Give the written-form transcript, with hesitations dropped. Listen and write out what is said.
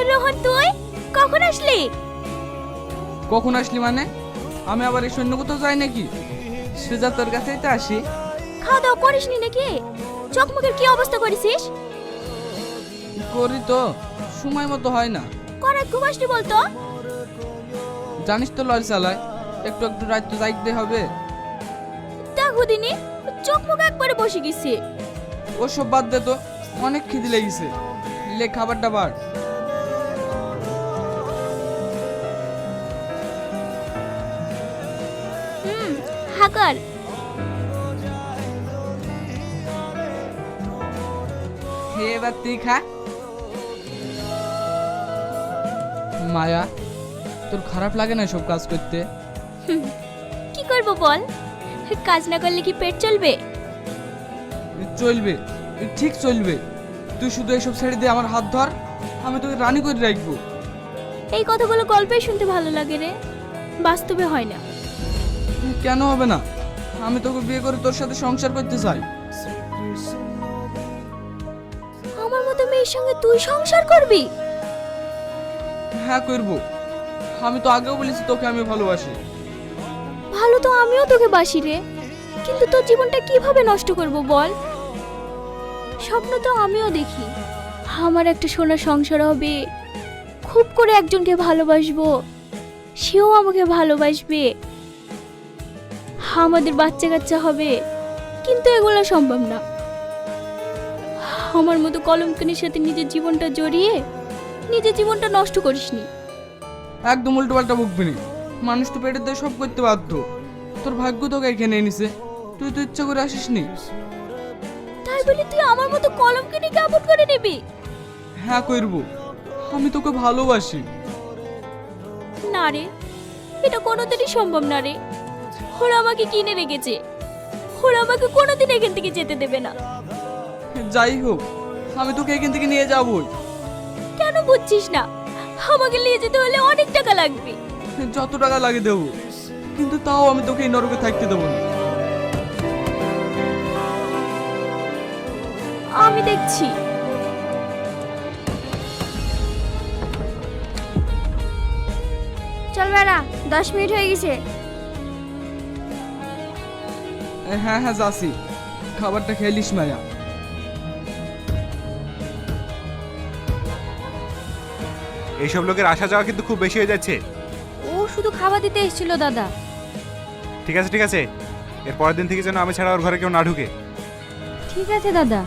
রোহন তুই কখন আসলি? কখন আসলি মানে? আমি আবার এই সৈন্য কোথাও যাই নাকি? সোজা তোর কাছেই তো আসি। খাওয়া দাওয়া করিসনি নাকি? চোখ মুখের কি অবস্থা করেছিস? করি তো, সময় মতো হয় না। করাত ঘুমাসনি বলতো? জানিস তো লরি চালায়, একটু একটু রাত তো যাইতে হবে। দেখো দিনি চোখ মুখ একবারে বসে গেছে। ওসব বাদ দে তো, অনেক খিদে লেগেছে। লে খাবারটা বার। হাকার এবার তুই খা। মায়া, তোর খারাপ লাগে না সব কাজ করতে? কি করব বল, কাজ না করলে কি পেট চলবে? চলবে, ঠিক চলবে। তুই শুধু এসব ছেড়ে দিয়ে আমার হাত ধর, আমি তোকে রানী করে রাখবো। এই কথাগুলো গল্পেই শুনতে ভালো লাগে রে, বাস্তবে হয় না। কেন হবে না? আমি তোকে বিয়ে করে তোর সাথে সংসার করতে চাই। আমার মতো মেয়ের সঙ্গে তুই সংসার করবি? হ্যাঁ করব। আমি তো আগেও বলেছি তোকে আমি ভালোবাসি। ভালো তো আমিও তোকে বাসি রে, কিন্তু তোর জীবনটা কিভাবে নষ্ট করব বল? স্বপ্ন তো আমিও দেখি, আমার একটা সোনার সংসার হবে, খুব করে একজনকে ভালোবাসবো, সেও আমাকে ভালোবাসবে, আমাদের বাচ্চা কাচ্চা হবে। কিন্তু এগুলো সম্ভব না। আমার মতো কলঙ্কিনীর সাথে নিজের জীবনটা জড়িয়ে নিজের জীবনটা নষ্ট করিসনি। একদম উল্টো পাল্টা বকবি না। মানুষ তো পেটের দিয়ে সব করতে বাধ্য। তোর ভাগ্য তোকে এখানে এনেছে, তুই তো ইচ্ছা করে আসিসনি। তাই বলে তুই আমার মতো কলঙ্কিনীকে আপন করে নিবি? হ্যাঁ করব, আমি তোকে ভালোবাসি। না রে, এটা কোনোদিনই সম্ভব না রে। ওরা আমাকে কিনে রেখেছে, ওরা আমাকে কোনোদিন এখান থেকে যেতে দেবে না। যাই হোক, আমি তোকে এখান থেকে নিয়ে যাবই। কেন বুঝছিস না? আমাকে নিয়ে যেতে হলে অনেক টাকা লাগবে। যত টাকা লাগে দেবো, কিন্তু তাও আমি তোকে এই নরকে থাকতে দেবো না। আমি দেখছি। চল বেড়া, 10 মিনিট হয়ে গেছে। হ্যাঁ হ্যাঁ যাচ্ছি, খাবারটা খেলিস মায়া। এইসব লোকের আসা যাওয়া কিন্তু খুব বেশি হয়ে যাচ্ছে। ও শুধু খাবার দিতে এসেছিল দাদা। ঠিক আছে ঠিক আছে, এর পরের দিন থেকে যেন আমি ছাড়া ওর ঘরে কেউ না ঢুকে। ঠিক আছে দাদা।